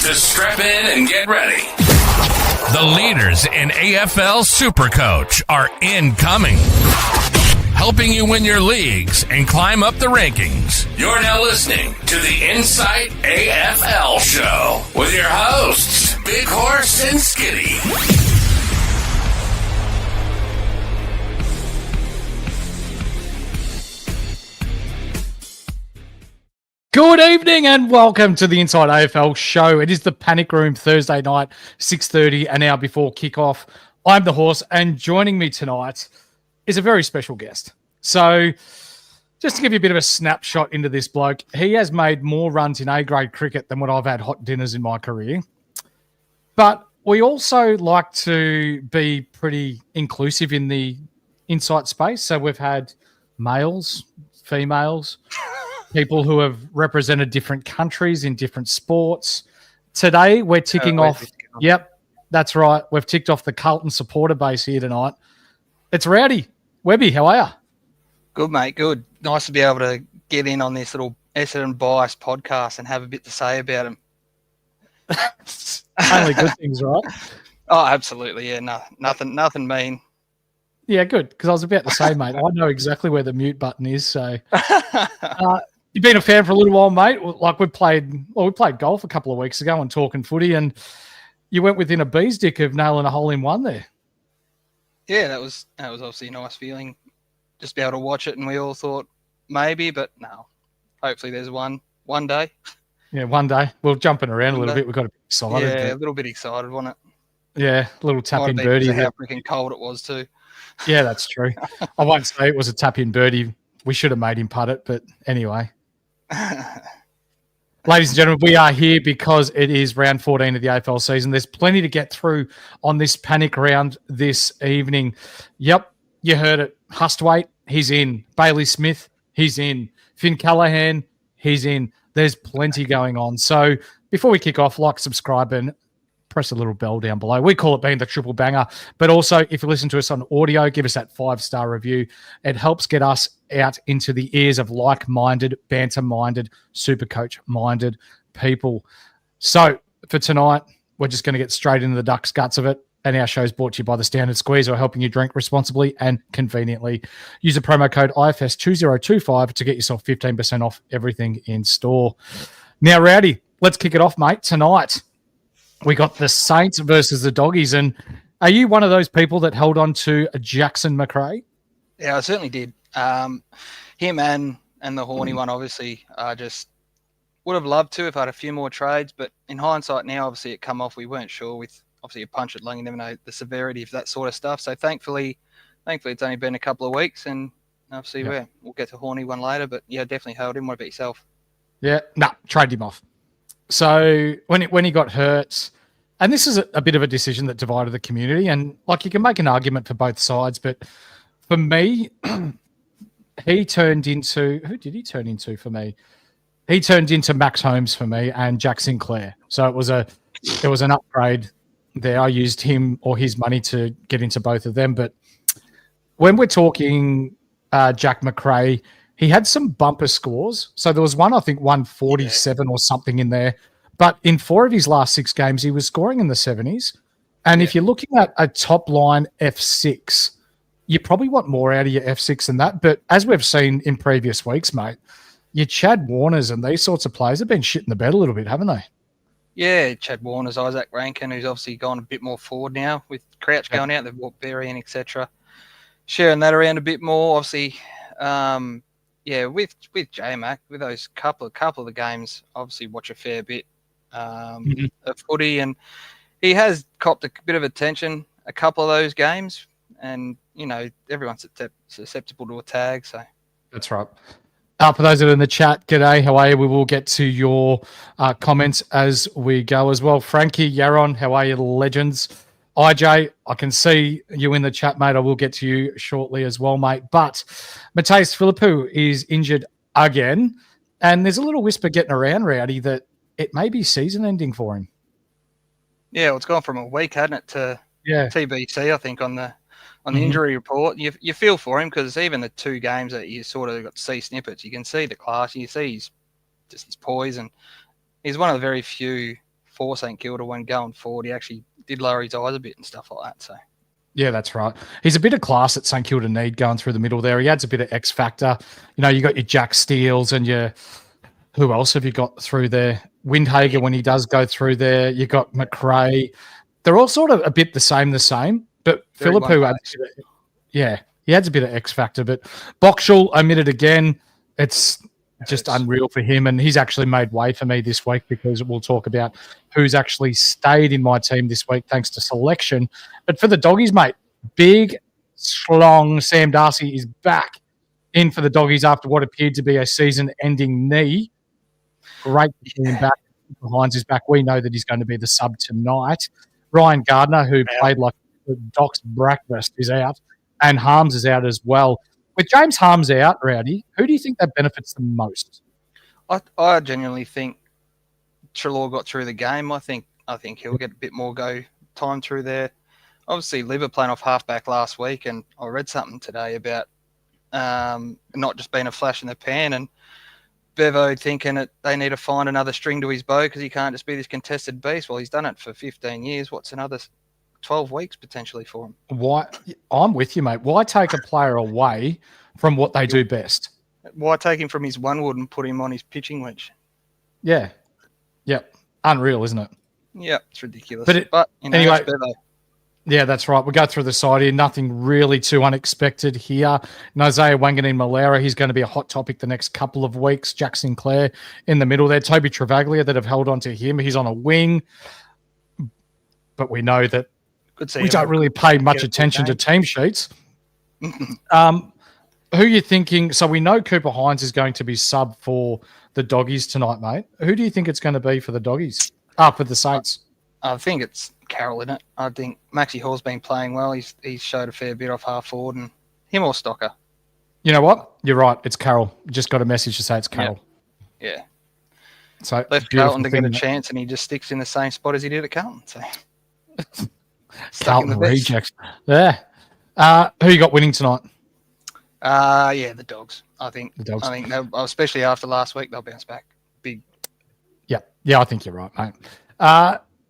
So strap in and get ready. The leaders in AFL SuperCoach are incoming, helping you win your leagues and climb up the rankings. You're now listening to the Insight AFL Show with your hosts, Big Horse and Skitty. Good evening and welcome to the Inside AFL Show. It is the Panic Room Thursday night, 6:30, an hour before kickoff. I'm the Horse, and joining me tonight is a very special guest. So, just to give you a bit of a snapshot into this bloke, he has made more runs in A-grade cricket than what I've had hot dinners in my career. But we also like to be pretty inclusive in the insight space. So we've had males, females, people who have represented different countries in different sports. Today, we're ticking off. Yep, that's right. We've ticked off the Carlton supporter base here tonight. It's Rowdy. Webby, how are you? Good, mate. Good. Nice to be able to get in on this little Essendon bias podcast and have a bit to say about him. Only good things, right? Oh, absolutely. Yeah, no, nothing mean. Yeah, good. Because I was about to say, mate, I know exactly where the mute button is. So you've been a fan for a little while, mate. Like we played golf a couple of weeks ago and talking footy, and you went within a bee's dick of nailing a hole in one there. Yeah, that was obviously a nice feeling. Just be able to watch it, and we all thought maybe, but no. Hopefully, there's one day. Yeah, one day. We're jumping around a little bit. We've got a bit excited. Yeah, a little bit excited, wasn't it? Yeah, a little tap in birdie. How freaking cold it was too. Yeah, that's true. I won't say it was a tap in birdie. We should have made him putt it, but anyway. Ladies and gentlemen, we are here because it is round 14 of the AFL season. There's plenty to get through on this panic round this evening. Yep, you heard it. Hustwaite, he's in. Bailey Smith, he's in. Finn Callaghan, he's in. There's plenty going on. So before we kick off, like, subscribe, and press a little bell down below. We call it being the triple banger. But also, if you listen to us on audio, give us that 5-star review. It helps get us out into the ears of like-minded, banter-minded, SuperCoach-minded people. So for tonight, we're just going to get straight into the duck's guts of it. And our show is brought to you by the Standard Squeeze, who are helping you drink responsibly and conveniently. Use the promo code IFS2025 to get yourself 15% off everything in store. Now, Rowdy, let's kick it off, mate. Tonight, we got the Saints versus the Doggies. And are you one of those people that held on to Jackson McRae? Yeah, I certainly did. Him and the Horny one, obviously, just would have loved to have had a few more trades. But in hindsight now, obviously, it come off. We weren't sure with, obviously, a punch at lung. You never know the severity of that sort of stuff. So thankfully, it's only been a couple of weeks. And obviously, we'll get to Horny one later. But yeah, definitely held him. What about yourself? Yeah, traded him off. So when he got hurt, and this is a bit of a decision that divided the community, and like you can make an argument for both sides, but for me, he turned into, who did he turn into for me? He turned into Max Holmes for me and Jack Sinclair. So it was an upgrade there. I used him or his money to get into both of them. But when we're talking Jack McRae, he had some bumper scores. So there was one, I think, 147 or something in there. But in 4 of his last 6 games, he was scoring in the 70s. And if you're looking at a top-line F6, you probably want more out of your F6 than that. But as we've seen in previous weeks, mate, your Chad Warners and these sorts of players have been shitting the bed a little bit, haven't they? Yeah, Chad Warners, Isaac Rankin, who's obviously gone a bit more forward now with Crouch going out. They've brought Berry in, etc. Sharing that around a bit more, obviously. With J-Mac, with those couple of the games, obviously watch a fair bit of footy, and he has copped a bit of attention a couple of those games, and everyone's susceptible to a tag. So that's right. For those that are in the chat, g'day, how are you? We will get to your comments as we go as well. Frankie, Yaron, how are you, legends? IJ, I can see you in the chat, mate. I will get to you shortly as well, mate. But Mateus Philippou is injured again, and there's a little whisper getting around, Rowdy, that it may be season ending for him. Yeah, well, it's gone from a week, hadn't it, to TBC, I think, on the injury report. You feel for him because even the 2 games that you sort of got to see snippets, you can see the class, you see his poise, and he's one of the very few for St Kilda when going forward. He actually did lower his eyes a bit and stuff like that. So. Yeah, that's right. He's a bit of class that St Kilda need going through the middle there. He adds a bit of X factor. You know, you got your Jack Steels and your who else have you got through there? Windhager when he does go through there. You got McRae. They're all sort of a bit the same, but Philippou adds he adds a bit of X factor. But Boxall omitted again. It's just unreal for him, and he's actually made way for me this week because we'll talk about who's actually stayed in my team this week thanks to selection. But for the Doggies, mate, big, slong Sam Darcy is back in for the Doggies after what appeared to be a season-ending knee. Great to see him back. Hines is back. We know that he's going to be the sub tonight. Ryan Gardner, who played like Doc's breakfast, is out, and Harms is out as well. With James Harms out, Rowdy, who do you think that benefits the most? I genuinely think Treloar got through the game. I think he'll get a bit more go time through there. Obviously, Liver playing off halfback last week, and I read something today about not just being a flash in the pan, and Bevo thinking that they need to find another string to his bow because he can't just be this contested beast. Well, he's done it for 15 years. What's another 12 weeks potentially for him? Why? I'm with you, mate. Why take a player away from what they do best? Why take him from his one wood and put him on his pitching wedge? Yeah. Yep. Unreal, isn't it? Yeah, it's ridiculous. But you know, anyway, Bevo. Yeah, that's right. We'll go through the side here. Nothing really too unexpected here. Isaiah Wanganeen-Malera, he's going to be a hot topic the next couple of weeks. Jack Sinclair in the middle there. Toby Travaglia that have held on to him. He's on a wing. But we know that we don't really pay much attention to team sheets. Who are you thinking? So we know Cooper Hines is going to be sub for the Doggies tonight, mate. Who do you think it's going to be for the Doggies? For the Saints. I think it's Carroll in it. I think Maxie Hall's been playing well. He's showed a fair bit off half forward, and him or Stocker. You know what? You're right. It's Carroll. Just got a message to say it's Carroll. Yeah. So left Carlton to get a chance, and he just sticks in the same spot as he did at Carlton. So Carlton rejects. Yeah. Who you got winning tonight? The Dogs. I think the Dogs. I think especially after last week, they'll bounce back big. Yeah, I think you're right, mate.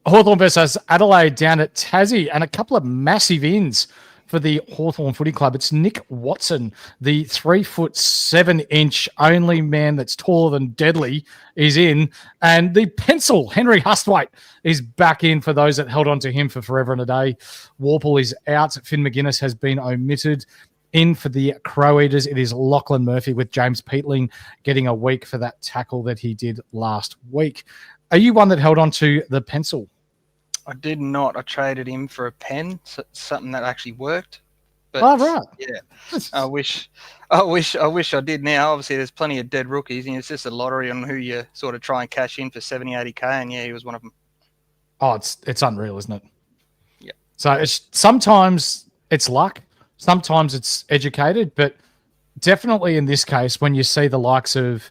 Hawthorn versus Adelaide down at Tassie, and a couple of massive ins for the Hawthorn Footy Club. It's Nick Watson, the 3'7" only man that's taller than Deadly, is in, and the pencil Henry Hustwaite is back in for those that held on to him for forever and a day. Warple is out. Finn McGuinness has been omitted. In for the Crow Eaters, it is Lachlan Murphy with James Peatling getting a week for that tackle that he did last week. Are you one that held on to the pencil? I did not. I traded him for a pen, something that actually worked. But, right. Yeah, I wish I did now. Obviously, there's plenty of dead rookies, and it's just a lottery on who you sort of try and cash in for 70, 80K, and he was one of them. Oh, it's unreal, isn't it? Yeah. So sometimes it's luck, sometimes it's educated, but definitely in this case, when you see the likes of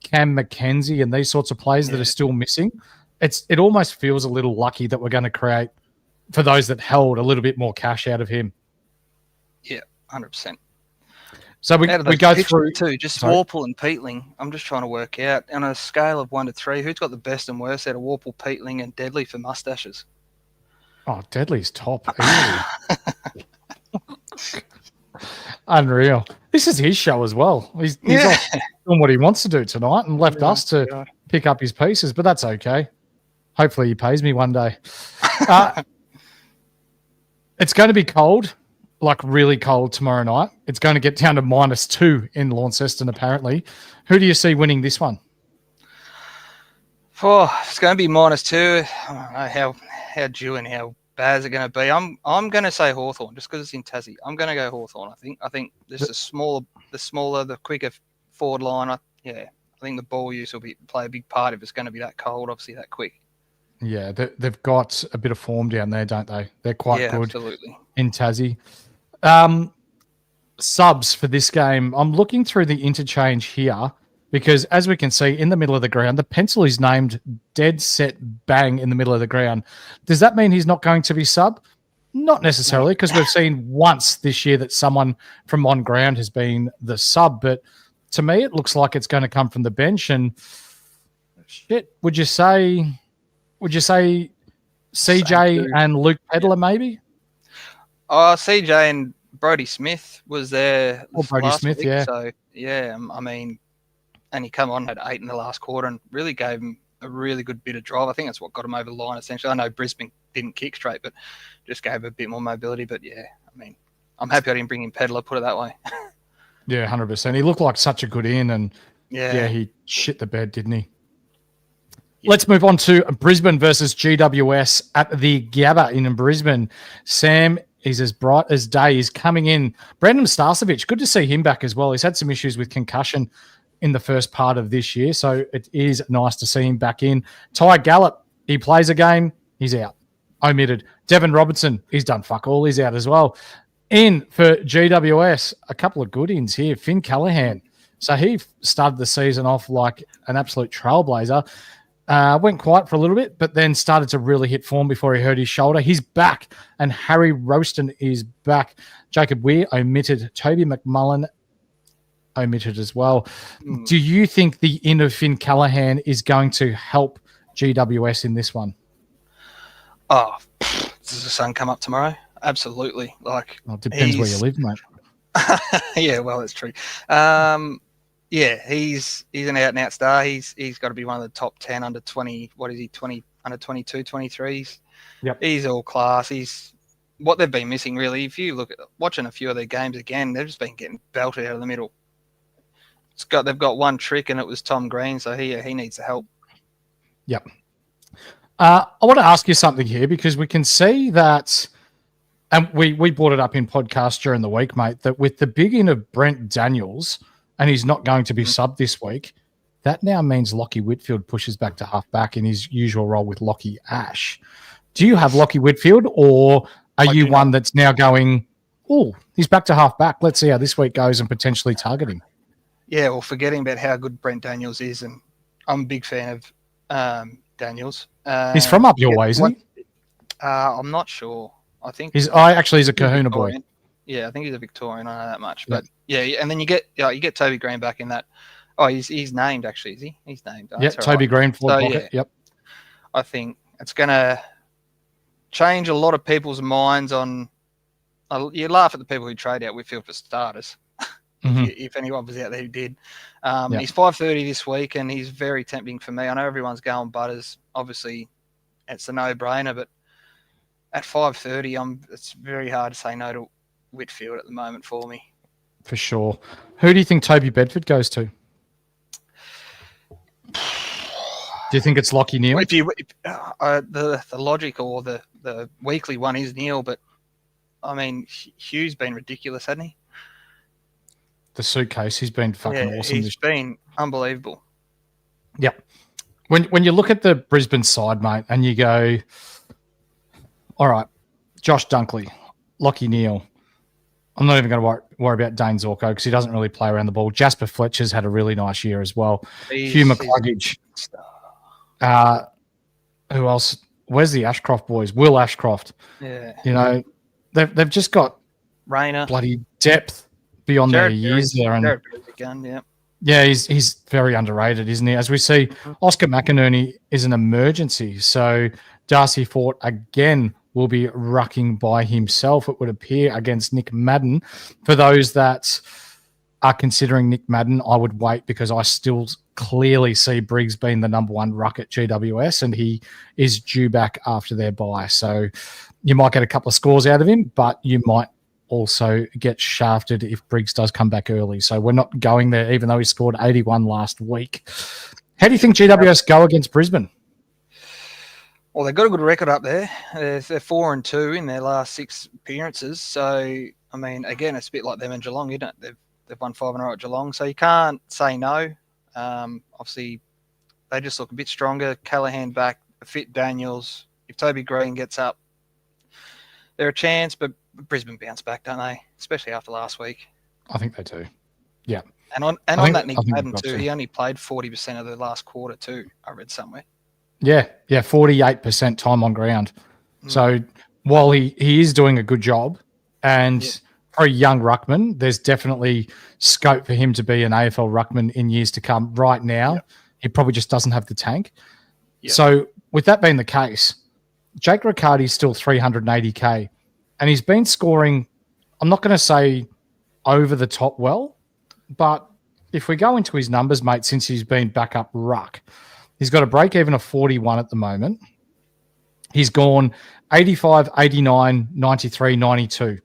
Cam McKenzie and these sorts of players that are still missing, it almost feels a little lucky that we're going to create, for those that held, a little bit more cash out of him. Yeah, 100%. So we go through too. Just Warple and Peatling. I'm just trying to work out on a scale of 1 to 3, who's got the best and worst out of Warple, Peatling, and Deadly for mustaches? Oh, Deadly's top. Unreal. This is his show as well. He's off doing what he wants to do tonight and left us to pick up his pieces, but that's okay. Hopefully he pays me one day. It's going to be cold, like really cold tomorrow night. It's going to get down to -2 in Launceston, apparently. Who do you see winning this one? Oh, it's going to be -2. I don't know how due and how bad is it going to be. I'm going to say Hawthorn just because it's in Tassie. I'm going to go Hawthorn. I think this is the smaller, the quicker forward line. I think the ball use will play a big part if it's going to be that cold, obviously that quick. Yeah, they've got a bit of form down there, don't they? They're quite good absolutely. In Tassie. Subs for this game. I'm looking through the interchange here because, as we can see, in the middle of the ground, the pencil is named dead set bang in the middle of the ground. Does that mean he's not going to be sub? Not necessarily, because we've seen once this year that someone from on ground has been the sub. But to me, it looks like it's going to come from the bench. And shit, would you say would you say CJ and Luke Pedler maybe? CJ and Brodie Smith was there last week, yeah. So, yeah, I mean, and he come on, had 8 in the last quarter and really gave him a really good bit of drive. I think that's what got him over the line, essentially. I know Brisbane didn't kick straight, but just gave a bit more mobility. But, yeah, I mean, I'm happy I didn't bring in Pedler, put it that way. Yeah, 100%. He looked like such a good in, and, yeah he shit the bed, didn't he? Yeah. Let's move on to Brisbane versus GWS at the Gabba in Brisbane. Sam is as bright as day. He's coming in. Brandon Starcevic, good to see him back as well. He's had some issues with concussion in the first part of this year, so it is nice to see him back in. Ty Gallup, he plays a game, he's out. Omitted. Devon Robertson, he's done fuck all, he's out as well. In for GWS, a couple of good ins here. Finn Callaghan. So he started the season off like an absolute trailblazer. Went quiet for a little bit, but then started to really hit form before he hurt his shoulder. He's back, and Harry Rowston is back. Jacob Weir omitted. Toby McMullen omitted as well. Do you think the in of Finn Callaghan is going to help GWS in this one? Oh, does the sun come up tomorrow? Absolutely. It depends where you live, mate. Yeah, well, that's true. Yeah, he's an out-and-out star. He's got to be one of the top 10 under 20. What is he? 20 under 22, 23s. Yep. He's all class. He's what they've been missing, really. If you look at watching a few of their games again, they've just been getting belted out of the middle. They've got one trick, and it was Tom Green. So he needs the help. Yep. I want to ask you something here, because we can see that, and we brought it up in podcast during the week, mate, that with the big in of Brent Daniels, and he's not going to be subbed this week, that now means Lockie Whitfield pushes back to half-back in his usual role with Lockie Ash. Do you have Lockie Whitfield, or are you one that's now going, oh, he's back to half-back, let's see how this week goes and potentially target him? Yeah, well, forgetting about how good Brent Daniels is, and I'm a big fan of Daniels. He's from up your way, isn't he? I'm not sure. I think he's a Kahuna boy. Yeah, I think he's a Victorian. I know that much, but yeah, and then you get Toby Green back in that. Oh, he's named actually, is he? He's named. Yeah, Toby Green for pocket. Yep. I think it's going to change a lot of people's minds on. You laugh at the people who trade out Whitfield for starters. If anyone was out there who did. He's 5:30 this week, and he's very tempting for me. I know everyone's going Butters. Obviously, it's a no-brainer, but at 5:30, it's very hard to say no to Whitfield at the moment for me. For sure. Who do you think Toby Bedford goes to? Do you think it's Lockie Neal? The logic or the weekly one is Neal, but I mean, Hugh's been ridiculous, hasn't he? The suitcase, he's been fucking awesome. He's been unbelievable. Yep. When you look at the Brisbane side, mate, and you go, all right, Josh Dunkley, Lockie Neal. I'm not even going to worry about Dane Zorko because he doesn't really play around the ball. Jasper Fletcher's had a really nice year as well. Hugh McCluggage. Who else? Where's the Ashcroft boys? Will Ashcroft. Yeah. You know, they've just got Rayner. Bloody depth beyond their years there. And yeah, he's very underrated, isn't he? As we see, Oscar McInerney is an emergency. So Darcy Fort again will be rucking by himself, it would appear, against Nick Madden. For those that are considering Nick Madden, I would wait because I still clearly see Briggs being the number one ruck at GWS, and he is due back after their bye. So you might get a couple of scores out of him, but you might also get shafted if Briggs does come back early. So we're not going there, even though he scored 81 last week. How do you think GWS go against Brisbane? Well, they've got a good record up there. They're 4-2 in their last 6 appearances. So, I mean, again, it's a bit like them and Geelong, isn't it? They've won 5 in a row at Geelong. So you can't say no. Obviously, they just look a bit stronger. Callaghan back, fit Daniels. If Toby Green gets up, they're a chance, but Brisbane bounce back, don't they? Especially after last week. I think they do. Yeah. And on that Nick Madden too, he only played 40% of the last quarter too, I read somewhere. Yeah, 48% time on ground. So while he is doing a good job, and for a young ruckman, there's definitely scope for him to be an AFL ruckman in years to come. Right now, he probably just doesn't have the tank. So with that being the case, Jake Riccardi's still 380k, and he's been scoring, I'm not going to say over the top well, but if we go into his numbers, mate, since he's been back up ruck, he's got a break even of 41 at the moment. He's gone 85, 89, 93, 92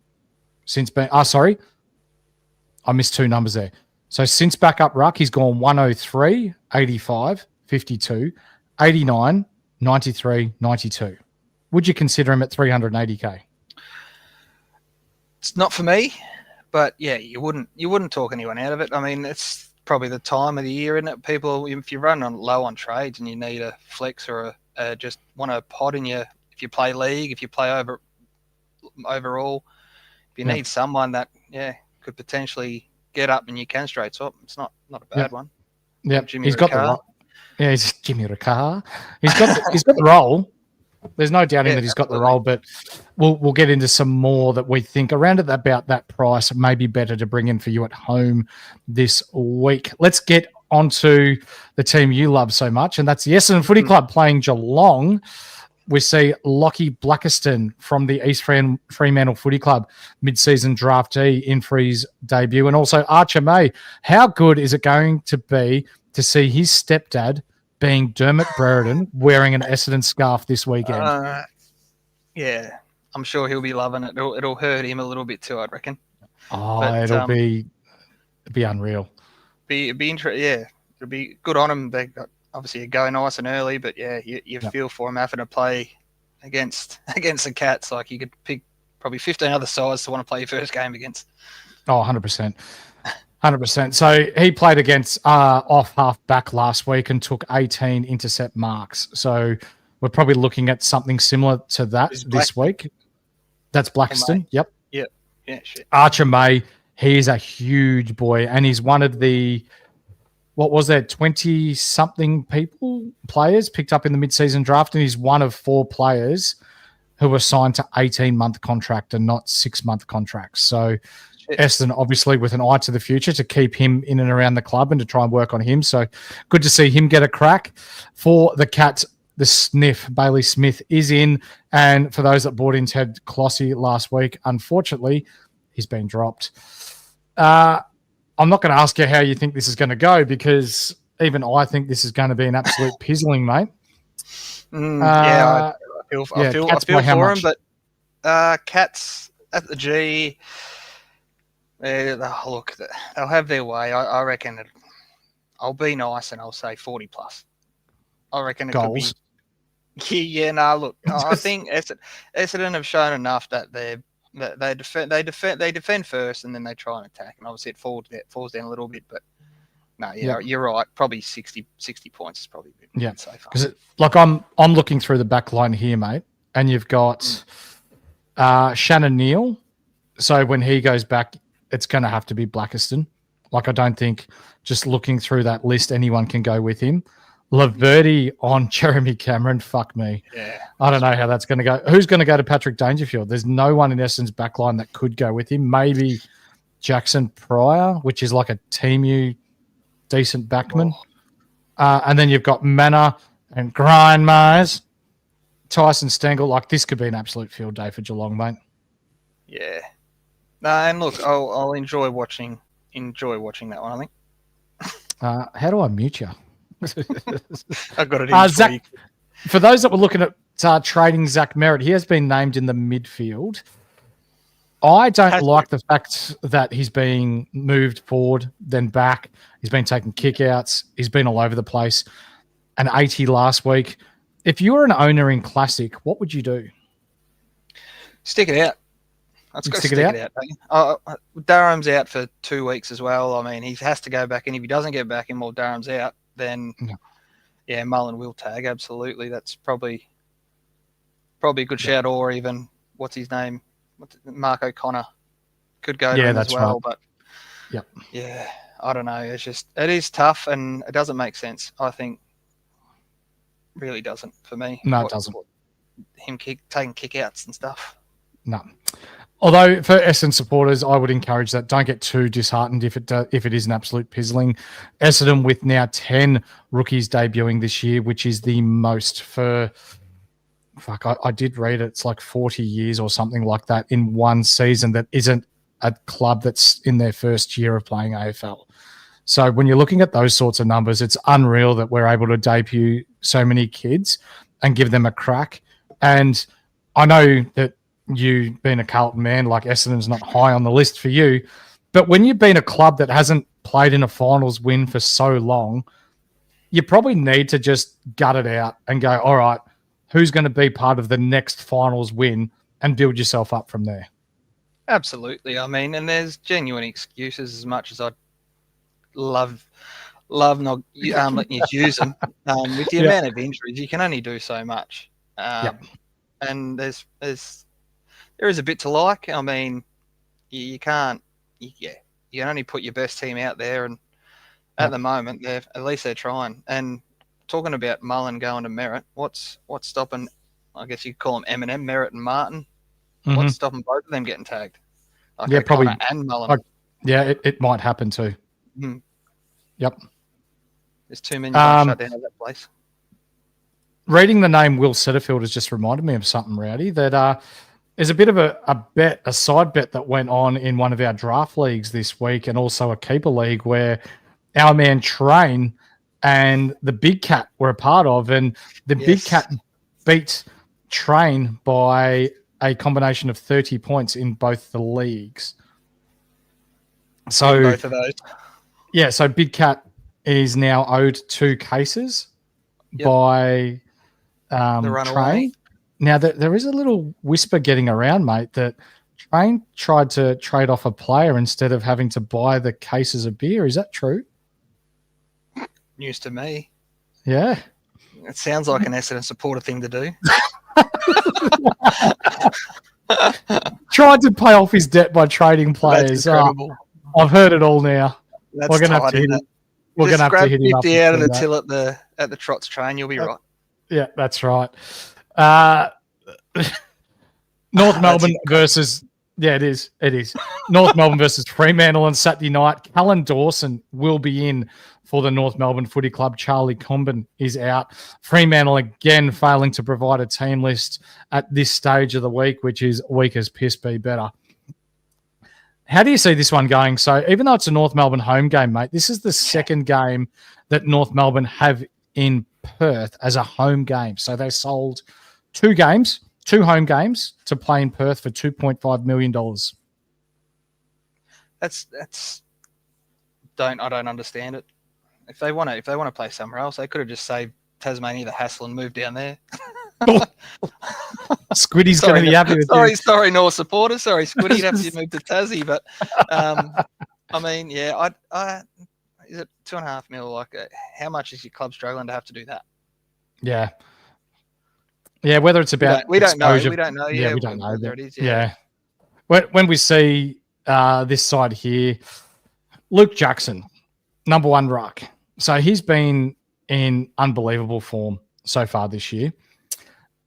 since being, sorry, I missed two numbers there. So since back up ruck, he's gone 103, 85, 52, 89, 93, 92. Would you consider him at 380k? It's not for me, but yeah, you wouldn't talk anyone out of it. I mean, it's probably the time of the year, isn't it? People, if you run on low on trades and you need a flex or just want a pod in your, if you play league, if you play overall, if you need someone that could potentially get up and you can straight swap, it's not a bad one. Yeah, he's got the role. Yeah, he's Jimmy Ricard. He's got the role. There's no doubting that he's got the role, but we'll get into some more that we think around at about that price. It may be better to bring in for you at home this week. Let's get onto the team you love so much, and that's the Essendon Footy Club playing Geelong. We see Lockie Blackiston from the East Fremantle Footy Club, mid-season draftee in for his debut, and also Archer May. How good is it going to be to see his stepdad being Dermot Brereton wearing an Essendon scarf this weekend? Yeah, I'm sure he'll be loving it. It'll hurt him a little bit too, I reckon. It'll be unreal. It'll be good on him. They got obviously go nice and early, but you feel for him having to play against the Cats. Like you could pick probably 15 other sides to want to play your first game against. 100%. 100%. So he played against off half back last week and took 18 intercept marks. So we're probably looking at something similar to that this week. That's Blackiston. Yep. Yeah. Shit. Archer May, he's a huge boy, and he's one of the 20-something players picked up in the mid-season draft, and he's one of 4 players who were signed to 18-month contract and not 6-month contracts. So Essendon, obviously, with an eye to the future to keep him in and around the club and to try and work on him. So good to see him get a crack. For the Cats, the sniff, Bailey Smith is in. And for those that bought in Ted Clossy last week, unfortunately, he's been dropped. I'm not going to ask you how you think this is going to go, because even I think this is going to be an absolute pizzling, mate. I feel for him, but Cats at the G, look, they'll have their way. I reckon I'll be nice and I'll say 40 plus. I reckon it goals. Could be. Look, I think Essendon have shown enough that they defend first and then they try and attack, and obviously it falls down a little bit, but you're right. Probably 60 points is probably a bit safer. Because I'm looking through the back line here, mate, and you've got Shannon Neal. So when he goes back, it's going to have to be Blackiston. I don't think, just looking through that list, anyone can go with him. Laverty on Jeremy Cameron, fuck me. Yeah. I don't know how that's going to go. Who's going to go to Patrick Dangerfield? There's no one in Essendon's backline that could go with him. Maybe Jackson Pryor, which is like a Teamu decent backman. And then you've got Manor and Grind Myers, Tyson Stengel. This could be an absolute field day for Geelong, mate. Yeah. No, and look, I'll enjoy watching that one, I think. How do I mute you? I got it in Zach, for those that were looking at trading Zach Merritt, he has been named in the midfield. I don't like the fact that he's being moved forward, then back. He's been taking kickouts. He's been all over the place. An 80 last week. If you were an owner in Classic, what would you do? Stick it out. Let's go stick it out. Durham's out for 2 weeks as well. I mean, he has to go back in. If he doesn't get back in while Durham's out, then Mullen will tag. Absolutely. That's probably a good shout. Or even, what's his name? Mark O'Connor could go to him as well. Right. But I don't know. It is tough and it doesn't make sense. I think really doesn't for me. No, it doesn't. Him taking kickouts and stuff. No. Although for Essendon supporters, I would encourage that. Don't get too disheartened if it is an absolute pizzling. Essendon with now 10 rookies debuting this year, which is the most for, I did read it, it's like 40 years or something like that in one season that isn't a club that's in their first year of playing AFL. So when you're looking at those sorts of numbers, it's unreal that we're able to debut so many kids and give them a crack. And I know that you being a Carlton man, like Essendon's not high on the list for you, but when you've been a club that hasn't played in a finals win for so long, you probably need to just gut it out and go, all right, who's going to be part of the next finals win, and build yourself up from there. Absolutely. I mean, and there's genuine excuses. As much as I'd love not letting you use them, with the amount of injuries, you can only do so much. And there is a bit to like. I mean, you can only put your best team out there, and at the moment, at least they're trying. And talking about Mullen going to Merritt, what's stopping? I guess you could call them Eminem, Merritt and Martin. Mm-hmm. What's stopping both of them getting tagged? Like probably. And Mullen. It might happen too. Mm. Yep. There's too many shut down at that place. Reading the name Will Setterfield has just reminded me of something, Rowdy, that there's a bit of a side bet that went on in one of our draft leagues this week, and also a keeper league, where our man Train and the Big Cat were a part of, and the Big Cat beat Train by a combination of 30 points in both the leagues. So both of those. Yeah, so Big Cat is now owed 2 cases by Train. Now, there is a little whisper getting around, mate, that Train tried to trade off a player instead of having to buy the cases of beer. Is that true? News to me. Yeah. It sounds like an Essendon supporter thing to do. Tried to pay off his debt by trading players. That's incredible. I've heard it all now. That's We're going to have to hit him. We're going to have to hit him up. 50 out of the till at the Trots Train, you'll be right. Yeah, that's right. North Melbourne versus it is. North Melbourne versus Fremantle on Saturday night. Callan Dawson will be in for the North Melbourne Footy Club. Charlie Comben is out. Fremantle again failing to provide a team list at this stage of the week, which is weak as piss be better. How do you see this one going? So even though it's a North Melbourne home game, mate, this is the second game that North Melbourne have in Perth as a home game. So they sold 2 home games to play in Perth for $2.5 million. I don't understand it. If they want to play somewhere else, they could have just saved Tasmania the hassle and moved down there. Squiddy's going to be happy with you. Sorry, North supporters. Sorry, Squiddy, you'd have to move to Tassie. But I mean, is it $2.5 million? Like, how much is your club struggling to have to do that? Yeah. Yeah, whether it's about we don't know. Yeah, we don't know. Whether it is. Yeah. When we see this side here, Luke Jackson, number 1 ruck. So he's been in unbelievable form so far this year.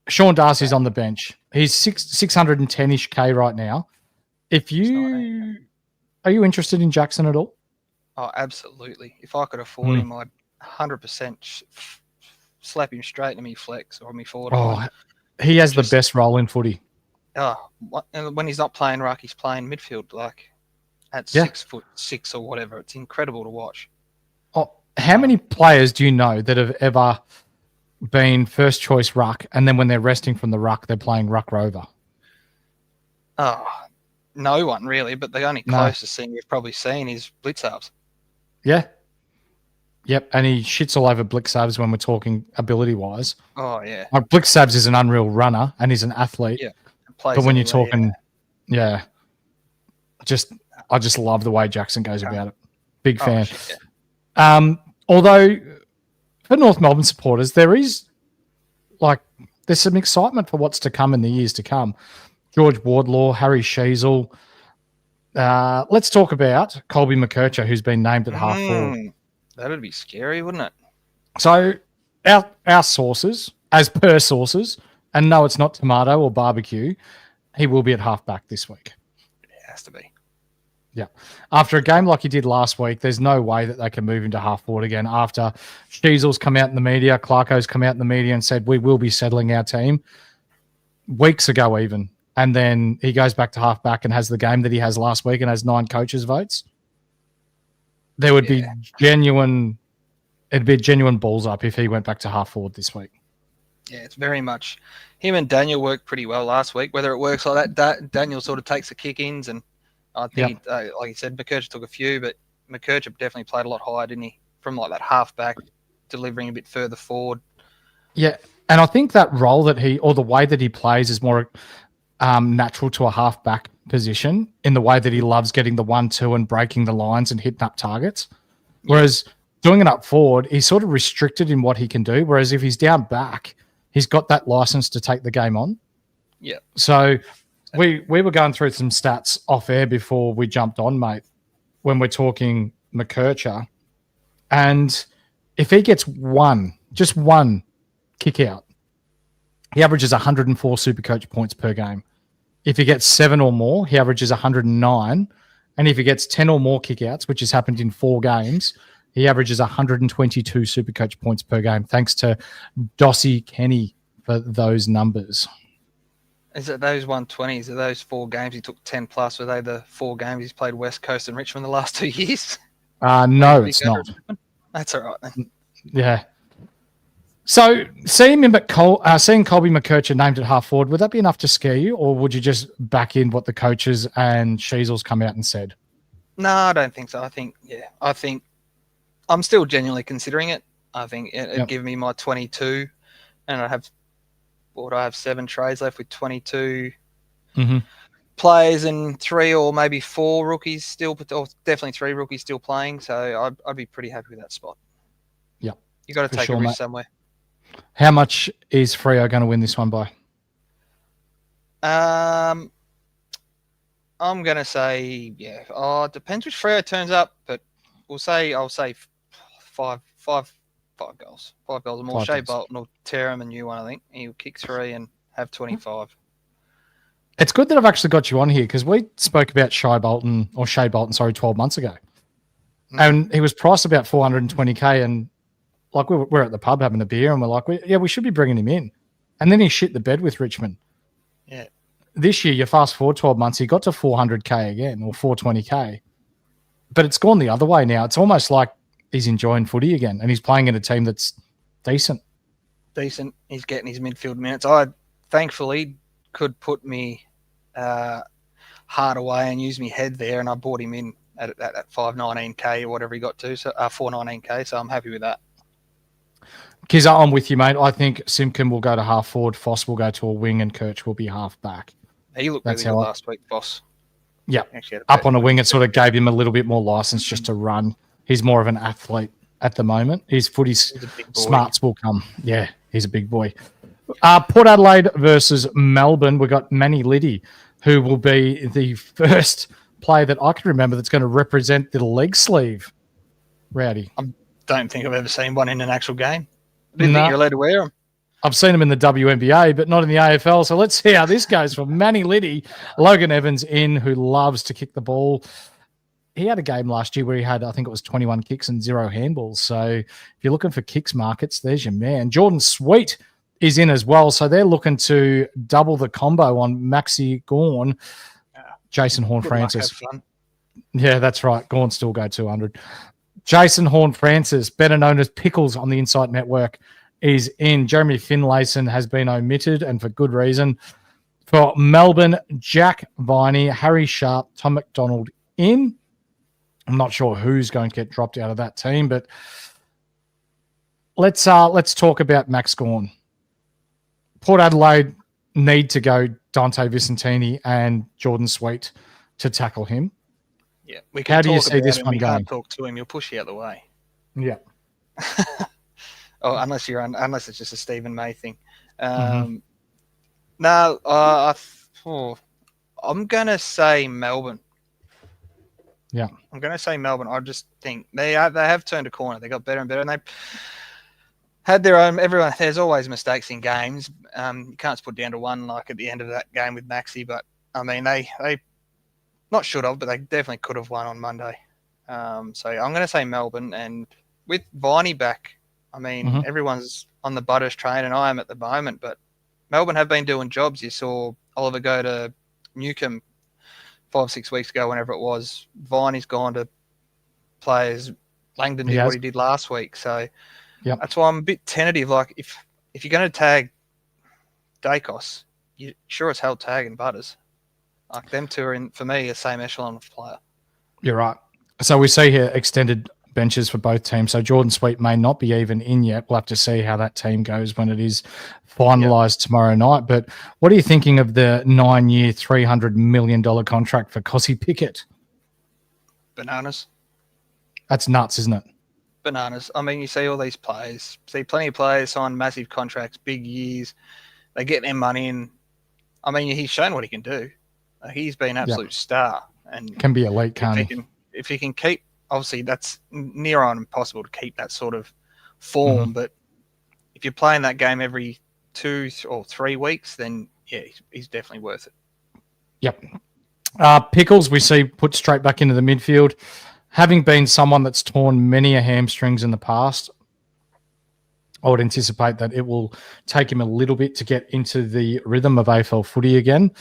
Sean Darcy's on the bench. He's 610-ish K right now. Are you interested in Jackson at all? Oh, absolutely. If I could afford him, I'd 100% slap him straight into me flex or me forward. Oh, he has the best role in footy. Oh, when he's not playing ruck, he's playing midfield, like at 6'6" or whatever. It's incredible to watch. Oh, how many players do you know that have ever been first choice ruck, and then when they're resting from the ruck, they're playing ruck rover? Oh, no one really, but the only closest thing we've probably seen is Blitzarves. Yeah. Yep, and he shits all over Blitzarves when we're talking ability-wise. Oh, yeah. Like, Blitzarves is an unreal runner, and he's an athlete. Yeah. But when you're talking, I just love the way Jackson goes about it. Big fan. Shit, yeah. Although for North Melbourne supporters, there's some excitement for what's to come in the years to come. George Wardlaw, Harry Sheasel. Let's talk about Colby McKercher, who's been named at half forward. That would be scary, wouldn't it? So our sources, as per sources, and no, it's not tomato or barbecue, he will be at halfback this week. has to be. Yeah. After a game like he did last week, there's no way that they can move him to half forward again. After Sheasel's come out in the media, Clarko's come out in the media and said, we will be settling our team weeks ago even. And then he goes back to half back and has the game that he has last week and has 9 coaches' votes. There would be genuine balls up if he went back to half forward this week. Yeah, it's very much him and Daniel worked pretty well last week. Whether it works like that, Daniel sort of takes the kick-ins, and I think, like you said, McKercher took a few, but McKercher definitely played a lot higher, didn't he? From like that half back, delivering a bit further forward. Yeah, and I think that role that the way that he plays is more natural to a half back position in the way that he loves getting the 1-2 and breaking the lines and hitting up targets. Whereas doing it up forward, he's sort of restricted in what he can do. Whereas if he's down back, he's got that license to take the game on. Yeah. So we were going through some stats off air before we jumped on, mate, when we're talking McKercher. And if he gets just one kick out, he averages 104 SuperCoach points per game. If he gets 7 or more, he averages 109. And if he gets 10 or more kickouts, which has happened in 4 games, he averages 122 SuperCoach points per game. Thanks to Dossie Kenny for those numbers. Is it those 120s? Are those 4 games he took 10 plus? Were they the 4 games he's played West Coast and Richmond the last 2 years? No, it's not. That's all right then. Yeah. So seeing Colby McKercher named at half forward, would that be enough to scare you, or would you just back in what the coaches and Sheasels come out and said? No, I don't think so. I think I'm still genuinely considering it. I think it'd give me my 22, and I have 7 trades left with 22 players and 3 or maybe 4 rookies still, or definitely 3 rookies still playing. So I'd be pretty happy with that spot. Yeah, you got to take a risk somewhere. How much is Freo going to win this one by? I'm going to say, it depends which Freo turns up, but I'll say 5 goals. 5 goals or more. Shea Bolton will tear him a new one, I think. He'll kick 3 and have 25. It's good that I've actually got you on here because we spoke about Shea Bolton, 12 months ago. And he was priced about 420K, and like we're at the pub having a beer and we're like, we should be bringing him in. And then he shit the bed with Richmond. Yeah. This year, you fast forward 12 months, he got to 400K again or 420K. But it's gone the other way now. It's almost like he's enjoying footy again and he's playing in a team that's decent. He's getting his midfield minutes. I thankfully could put me heart away and use me head there, and I bought him in at 519K or whatever he got to, so 419K, so I'm happy with that. Kizza, I'm with you, mate. I think Simpkin will go to half forward, Foss will go to a wing, and Kirch will be half back. He looked really good last week, Foss. Yeah, up on a wing, it sort of gave him a little bit more license just to run. He's more of an athlete at the moment. His footy smarts will come. Yeah, he's a big boy. Port Adelaide versus Melbourne. We've got Manny Liddy, who will be the first player that I can remember that's going to represent the leg sleeve. Rowdy. I don't think I've ever seen one in an actual game. I didn't think you're allowed to wear them. I've seen them in the WNBA, but not in the AFL. So let's see how this goes for Manny Liddy. Logan Evans who loves to kick the ball. He had a game last year where he had, I think it was 21 kicks and 0 handballs. So if you're looking for kicks markets, there's your man. Jordan Sweet is in as well. So they're looking to double the combo on Maxi Gawn. Jason Horne-Francis. Yeah, that's right. Gawn still go 200. Jason Horne-Francis, better known as Pickles on the Insight Network, is in. Jeremy Finlayson has been omitted, and for good reason. For Melbourne, Jack Viney, Harry Sharp, Tom McDonald in. I'm not sure who's going to get dropped out of that team, but let's talk about Max Gawn. Port Adelaide need to go Dante Vicentini and Jordan Sweet to tackle him. Yeah, we can. How do you see this one going? Can't talk to him. You'll push you out the way. Yeah. Unless it's just a Stephen May thing. I'm gonna say Melbourne. Yeah, I'm gonna say Melbourne. I just think they have turned a corner. They got better and better, and they had their own. Everyone, there's always mistakes in games. You can't put down to one like at the end of that game with Maxi, but I mean they not should have, but they definitely could have won on Monday. So I'm going to say Melbourne. And with Viney back, I mean, everyone's on the Butters train, and I am at the moment, but Melbourne have been doing jobs. You saw Oliver go to Newcombe 5-6 weeks ago, whenever it was. Viney's gone to play as Langdon did what he did last week. So that's why I'm a bit tentative. Like, if you're going to tag Dacos, you sure as hell tagging Butters. Like, them two are, for me, the same echelon of player. You're right. So we see here extended benches for both teams. So Jordan Sweet may not be even in yet. We'll have to see how that team goes when it is finalised tomorrow night. But what are you thinking of the 9-year, $300 million contract for Cossie Pickett? Bananas. That's nuts, isn't it? Bananas. I mean, you see all these players. See plenty of players sign massive contracts, big years. They get their money in. I mean, he's shown what he can do. He's been an absolute star. And can be elite, can't he? If he can keep, obviously that's near on impossible to keep that sort of form. But if you're playing that game every 2 or 3 weeks, then yeah, he's definitely worth it. Yep. Pickles, we see put straight back into the midfield. Having been someone that's torn many a hamstrings in the past, I would anticipate that it will take him a little bit to get into the rhythm of AFL footy again.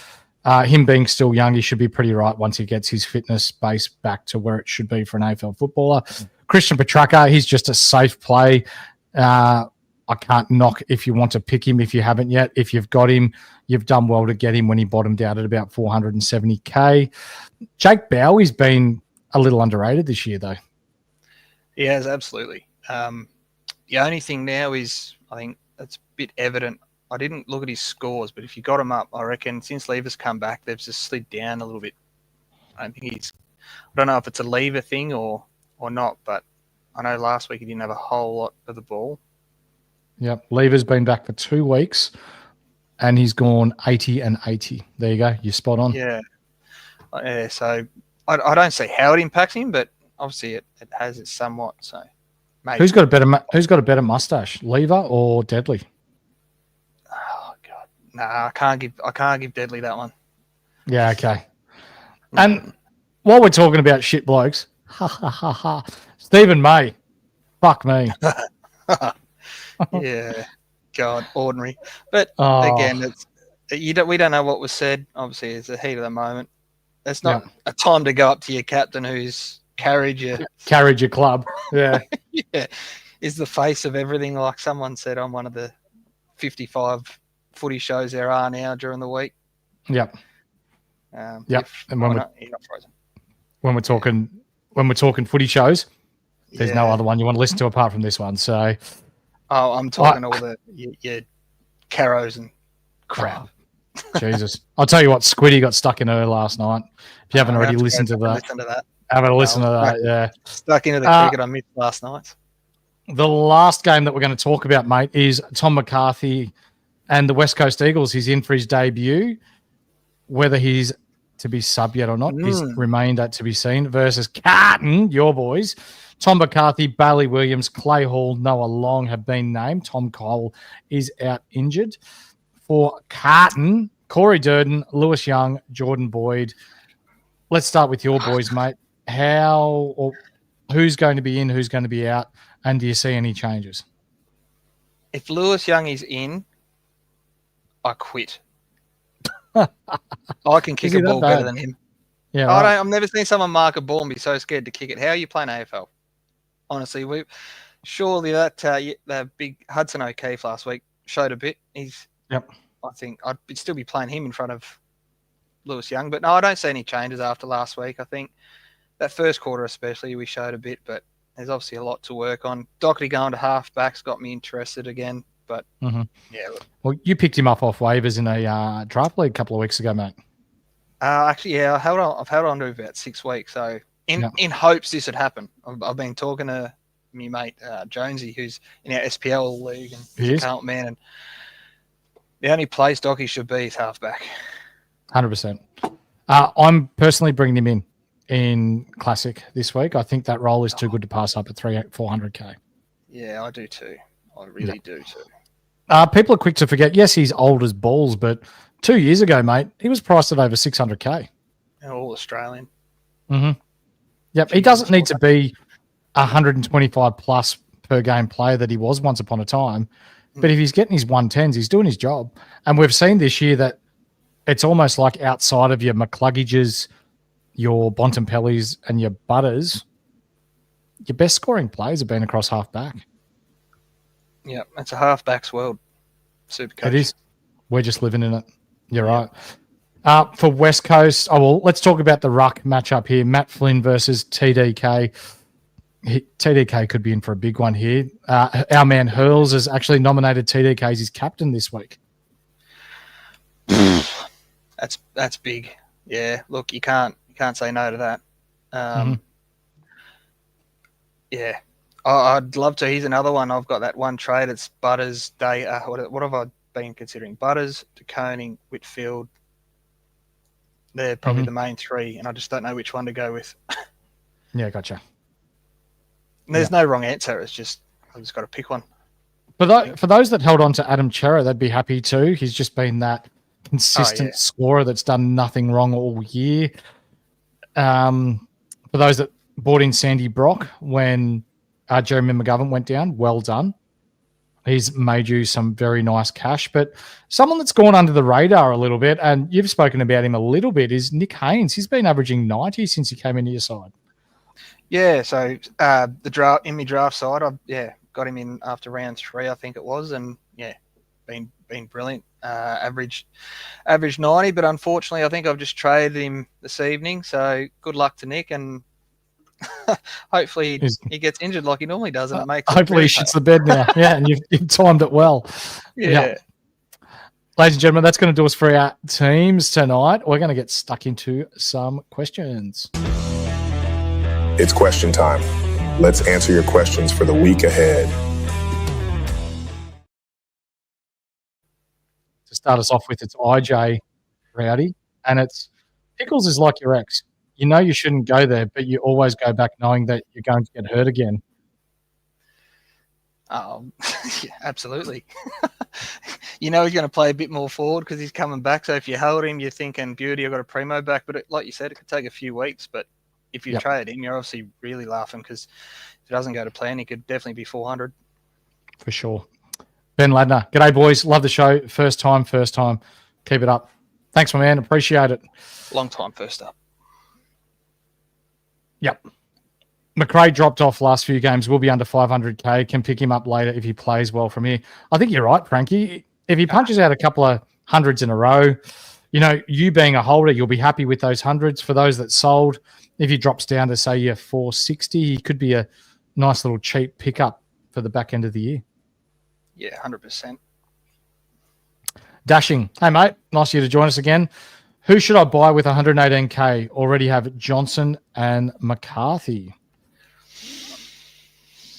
Him being still young, he should be pretty right once he gets his fitness base back to where it should be for an AFL footballer. Christian Petracca, he's just a safe play. I can't knock if you want to pick him if you haven't yet. If you've got him, you've done well to get him when he bottomed out at about 470K. Jake Bowie's been a little underrated this year, though. He has, absolutely. The only thing now is, I think it's a bit evident. I didn't look at his scores, but if you got him up, I reckon since Lever's come back, they've just slid down a little bit. I don't know if it's a Lever thing or not, but I know last week he didn't have a whole lot of the ball. Yep. Lever's been back for 2 weeks and he's gone 80 and 80. There you go. You're spot on. Yeah. So I don't see how it impacts him, but obviously it has it somewhat. So maybe. Who's got a better mustache, Lever or Deadly? Oh God, nah, I can't give Deadly that one. Yeah, okay. And while we're talking about shit blokes, Stephen May, fuck me. Yeah, God, ordinary. But again, we don't know what was said. Obviously, it's the heat of the moment. It's not a time to go up to your captain who's carried your club. Yeah, yeah, is the face of everything. Like someone said on one of the 55 footy shows there are now during the week. Yep. And when we're talking footy shows, there's no other one you want to listen to apart from this one. So, I'm talking all the your Caros and crap. Jesus, I'll tell you what, Squiddy got stuck in her last night. If you haven't already listened to that, have a listen to that. Yeah, stuck into the cricket I missed last night. The last game that we're going to talk about, mate, is Tom McCarthy and the West Coast Eagles. He's in for his debut. Whether he's to be sub yet or not is remained to be seen. Versus Carlton, your boys. Tom McCarthy, Bailey Williams, Clay Hall, Noah Long have been named. Tom Cole is out injured. For Carlton, Corey Durden, Lewis Young, Jordan Boyd. Let's start with your boys, mate. Who's going to be in, who's going to be out, and do you see any changes? If Lewis Young is in, I quit. I can kick a ball better than him. Yeah, I've never seen someone mark a ball and be so scared to kick it. How are you playing AFL? Honestly, surely that big Hudson O'Keefe last week showed a bit. I think I'd still be playing him in front of Lewis Young. But no, I don't see any changes after last week. I think that first quarter especially we showed a bit, but there's obviously a lot to work on. Doherty going to halfbacks got me interested again. But well, you picked him up off waivers in a draft league a couple of weeks ago, mate. Actually, yeah, I've held on to about 6 weeks. So in hopes this would happen. I've been talking to me mate Jonesy, who's in our SPL league and he's a Carlton man, and the only place Docky should be is halfback. 100%. I'm personally bringing him in Classic this week. I think that role is too good to pass up at 400K. Yeah, I do too. I really do too. People are quick to forget, yes, he's old as balls, but 2 years ago, mate, he was priced at over 600K. All Australian. Mm-hmm. Yep, he doesn't need to be 125 plus per game player that he was once upon a time. But if he's getting his 110s, he's doing his job. And we've seen this year that it's almost like outside of your McCluggages, your Bontempellis and your Butters, your best scoring players have been across half-back. Yeah, it's a half-back's world. SuperCoach. It is. We're just living in it. You're right. For West Coast, let's talk about the ruck matchup here. Matt Flynn versus TDK. TDK could be in for a big one here. Our man Hurls has actually nominated TDK as his captain this week. That's big. Yeah, look, you can't say no to that. Yeah, I'd love to. He's another one. I've got that one trade. It's Butters, Day. What have I been considering? Butters, DeConing, Whitfield. They're probably the main three, and I just don't know which one to go with. Yeah, gotcha. There's no wrong answer. It's just I've just got to pick one. For those that held on to Adam Chera, they'd be happy too. He's just been that consistent scorer that's done nothing wrong all year. For those that bought in Sandy Brock when Jeremy McGovern went down, well done. He's made you some very nice cash. But someone that's gone under the radar a little bit, and you've spoken about him a little bit, is Nick Haynes. He's been averaging 90 since he came into your side. Yeah, so the my draft side, I got him in after round 3, I think it was, and been brilliant. Average 90, but unfortunately, I think I've just traded him this evening. So good luck to Nick, and hopefully he gets injured like he normally does, and it makes. Hopefully he shits the bed now. Yeah, and you've timed it well. Yeah. Ladies and gentlemen, that's going to do us for our teams tonight. We're going to get stuck into some questions. It's question time. Let's answer your questions for the week ahead. To start us off with, it's IJ Rowdy, and it's Pickles is like your ex. You know you shouldn't go there, but you always go back knowing that you're going to get hurt again. Yeah, absolutely. You know he's going to play a bit more forward because he's coming back. So if you held him, you're thinking, beauty, I've got a primo back. But like you said, it could take a few weeks. But if you trade him, you're obviously really laughing because if it doesn't go to plan, he could definitely be 400. For sure. Ben Ladner. G'day, boys. Love the show. First time. Keep it up. Thanks, my man. Appreciate it. Long time first up. Yep. McRae dropped off last few games. Will be under 500K. Can pick him up later if he plays well from here. I think you're right, Frankie. If he punches out a couple of hundreds in a row, you being a holder, you'll be happy with those hundreds. For those that sold, if he drops down to, say, your 460, he could be a nice little cheap pickup for the back end of the year. Yeah, 100%. Dashing. Hey, mate. Nice of you to join us again. Who should I buy with 118K? Already have Johnson and McCarthy.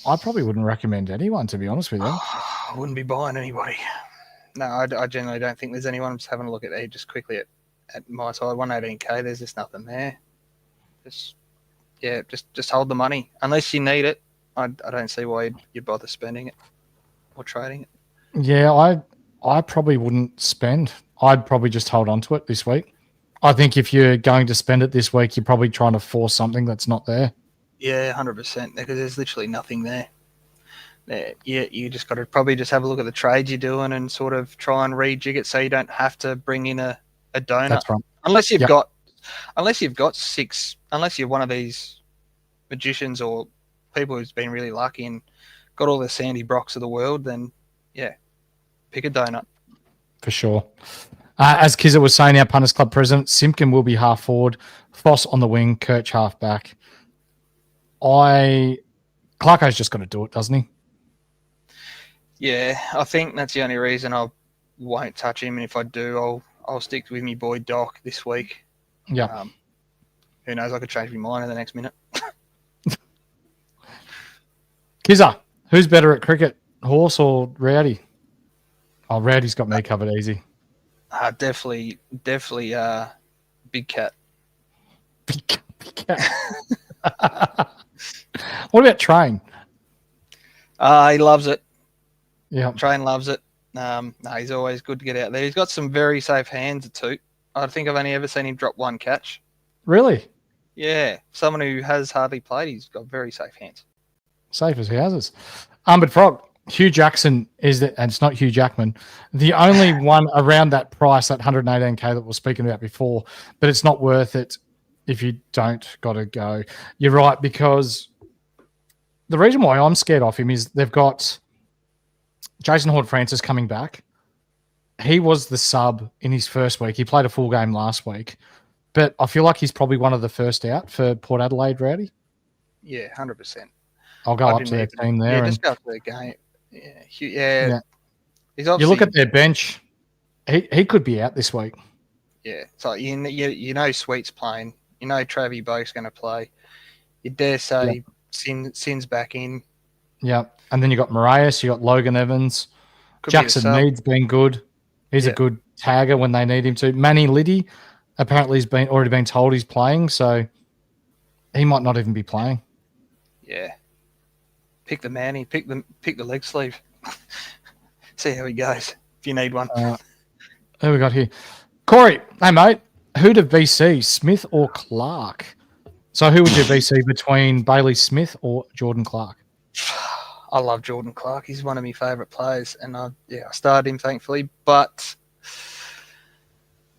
I probably wouldn't recommend anyone, to be honest with you. I wouldn't be buying anybody. No, I generally don't think there's anyone. I'm just having a look at just quickly at my side. 118K, there's just nothing there. Just hold the money. Unless you need it, I don't see why you'd bother spending it or trading it. Yeah, I probably wouldn't spend. I'd probably just hold on to it this week. I think if you're going to spend it this week, you're probably trying to force something that's not there. Yeah, 100%, because there's literally nothing there. You just got to probably just have a look at the trades you're doing and sort of try and rejig it so you don't have to bring in a donut. That's right. Unless you've got 6, unless you're one of these magicians or people who's been really lucky and got all the Sandy Brocks of the world, then pick a donut. For sure. As Kizza was saying, our Punters Club president, Simpkin will be half forward, Foss on the wing, Kirch half back. Clarko's just got to do it, doesn't he? Yeah, I think that's the only reason I won't touch him, and if I do, I'll stick with me boy Doc this week. Yeah. Who knows? I could change my mind in the next minute. Kizza, who's better at cricket, Horse or Rowdy? Oh, Rowdy's got me covered easy. Definitely, Big Cat. Big Cat. What about Train? He loves it. Yeah. Train loves it. He's always good to get out there. He's got some very safe hands at Toot. I think I've only ever seen him drop one catch. Really? Yeah, someone who has hardly played, he's got very safe hands. Safe as houses. But Frog, Hugh Jackson and it's not Hugh Jackman, the only one around that price, that 118K that we were speaking about before, but it's not worth it if you don't got to go. You're right, because the reason why I'm scared of him is they've got Jason Horne-Francis coming back. He was the sub in his first week. He played a full game last week, but I feel like he's probably one of the first out for Port Adelaide, Rowdy. Yeah, 100%. I'll go up to their team there. Yeah, just go up to the game. Yeah. He's obviously, you look at their bench, he could be out this week. Yeah, so you know Sweet's playing. You know Travie Boak's going to play. You dare say Sin's back in. Yeah, and then you got Marias, you got Logan Evans. Jackson Mead's been good. He's a good tagger when they need him to. Manny Liddy apparently has already been told he's playing, so he might not even be playing. Yeah. Pick the Manny, pick the leg sleeve. See how he goes if you need one. Who we got here? Corey, hey mate, who to VC, Smith or Clark? So who would you VC between Bailey Smith or Jordan Clark? I love Jordan Clark. He's one of my favourite players, and I started him thankfully. But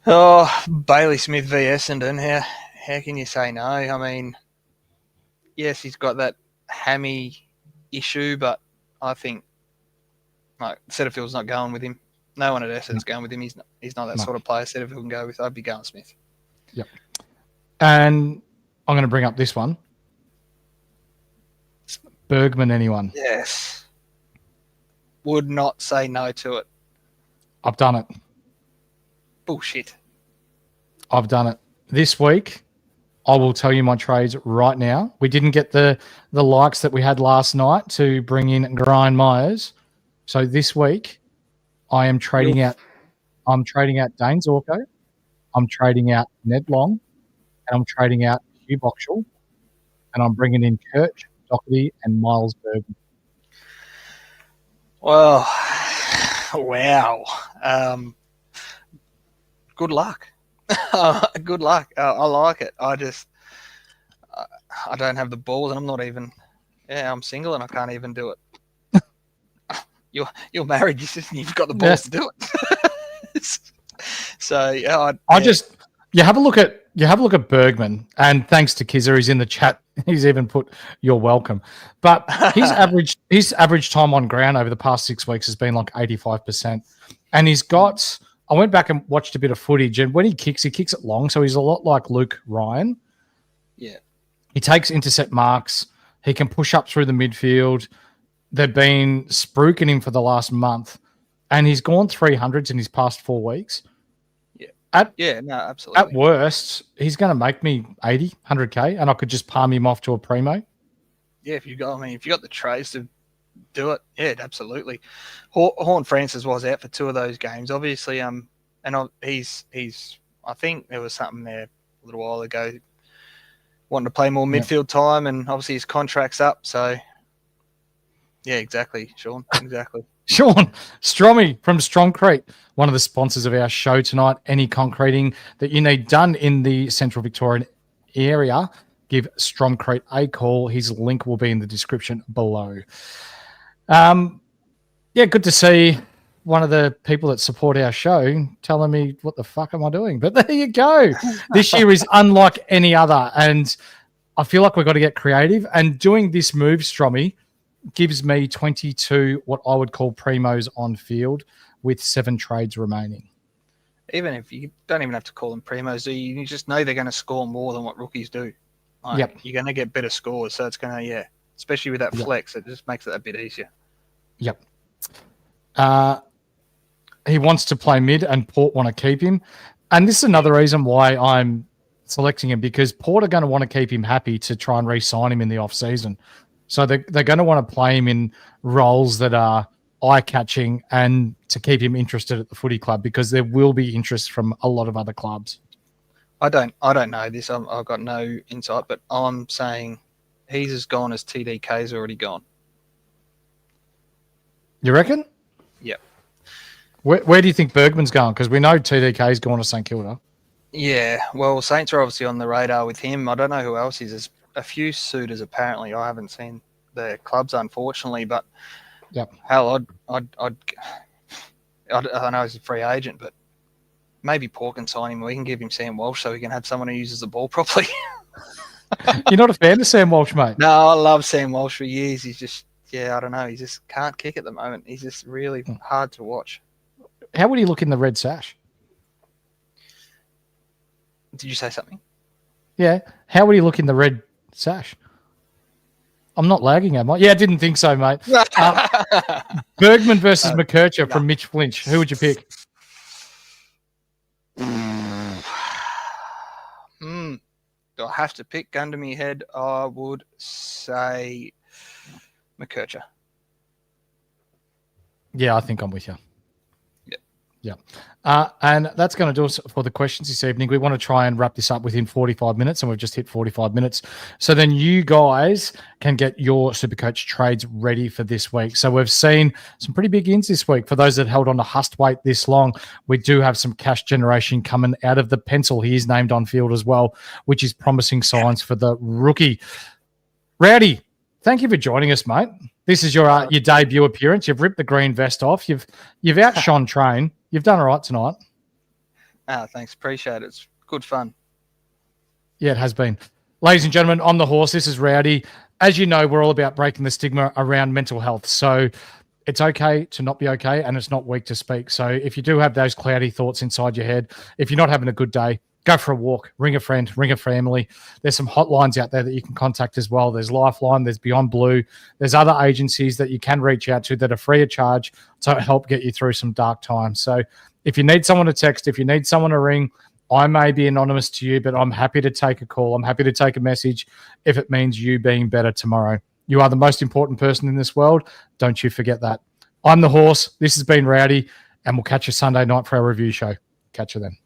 Bailey Smith v Essendon, how can you say no? I mean, yes, he's got that hammy issue, but I think Setterfield's not going with him. No one at Essendon's going with him. He's not that sort of player Setterfield can go with. I'd be going Smith. Yep. And I'm going to bring up this one. Bergman, anyone? Yes. Would not say no to it. I've done it. Bullshit. I've done it. This week, I will tell you my trades right now. We didn't get the likes that we had last night to bring in Brian Myers. So this week, I am trading out. I'm trading out Dane Zorko. I'm trading out Ned Long. And I'm trading out Hugh Boxall. And I'm bringing in Kurt Doherty and Miles Bergman. Well, wow. Good luck. Good luck. I like it. I don't have the balls, and I'm not even. Yeah, I'm single, and I can't even do it. You're married. You've got the balls to do it. So yeah, you have a look at Bergman, and thanks to Kizzer, he's in the chat. He's even put "You're welcome." But his average time on ground over the past 6 weeks has been like 85%, and he's got. I went back and watched a bit of footage, and when he kicks it long, so he's a lot like Luke Ryan. Yeah, he takes intercept marks. He can push up through the midfield. They've been spruiking him for the last month, and he's gone 300s in his past 4 weeks. No, absolutely. At worst, he's going to make me 80, 100K, and I could just palm him off to a primo. Yeah, if you got the trades to do it, yeah, absolutely. Horne-Francis was out for 2 of those games, obviously. He's. I think there was something there a little while ago, wanting to play more midfield time, and obviously his contract's up. So, yeah, exactly, Sean, exactly. Sean Strommy from Strongcrete, one of the sponsors of our show tonight. Any concreting that you need done in the Central Victorian area, give Strongcrete a call. His link will be in the description below. Good to see one of the people that support our show telling me what the fuck am I doing? But there you go. This year is unlike any other, and I feel like we've got to get creative. And doing this move, Strommy, gives me 22 what I would call primos on field with 7 trades remaining. Even if you don't even have to call them primos, do you? You just know they're going to score more than what rookies do. You're going to get better scores, so it's going to, especially with that flex, it just makes it a bit easier. Yep. He wants to play mid, and Port want to keep him. And this is another reason why I'm selecting him, because Port are going to want to keep him happy to try and re-sign him in the off-season. So they're going to want to play him in roles that are eye-catching and to keep him interested at the footy club, because there will be interest from a lot of other clubs. I don't know this. I've got no insight, but I'm saying he's as gone as TDK's already gone. You reckon? Yep. Where do you think Bergman's going? Because we know TDK's gone to St Kilda. Yeah, well, Saints are obviously on the radar with him. I don't know who else is. There's a few suitors apparently. I haven't seen the clubs, unfortunately, but Yep. hell, I know he's a free agent, but maybe Paul can sign him. We can give him Sam Walsh so he can have someone who uses the ball properly. You're not a fan of Sam Walsh, mate? No, I love Sam Walsh for years. He's just, I don't know. He just can't kick at the moment. He's just really hard to watch. How would he look in the red sash? Did you say something? Yeah. How would he look in the red sash? I'm not lagging, am I? Yeah, I didn't think so, mate. Bergman versus McKercher from Mitch Flinch. Who would you pick? Do I have to pick gun to me head? I would say McKercher. Yeah, I think I'm with you. Yeah. And that's going to do us for the questions this evening. We want to try and wrap this up within 45 minutes, and we've just hit 45 minutes. So then you guys can get your SuperCoach trades ready for this week. So we've seen some pretty big ins this week. For those that held on to Hustwaite this long, we do have some cash generation coming out of the pencil. He is named on field as well, which is promising signs for the rookie. Rowdy, thank you for joining us, mate. This is your debut appearance. You've ripped the green vest off. You've outshone Train. You've done all right tonight. Thanks. Appreciate it. It's good fun. Yeah, it has been. Ladies and gentlemen, on the horse, this is Rowdy. As you know, we're all about breaking the stigma around mental health. So it's okay to not be okay, and it's not weak to speak. So if you do have those cloudy thoughts inside your head, if you're not having a good day, go for a walk, ring a friend, ring a family. There's some hotlines out there that you can contact as well. There's Lifeline, there's Beyond Blue. There's other agencies that you can reach out to that are free of charge to help get you through some dark times. So if you need someone to text, if you need someone to ring, I may be anonymous to you, but I'm happy to take a call. I'm happy to take a message if it means you being better tomorrow. You are the most important person in this world. Don't you forget that. I'm the horse. This has been Rowdy, and we'll catch you Sunday night for our review show. Catch you then.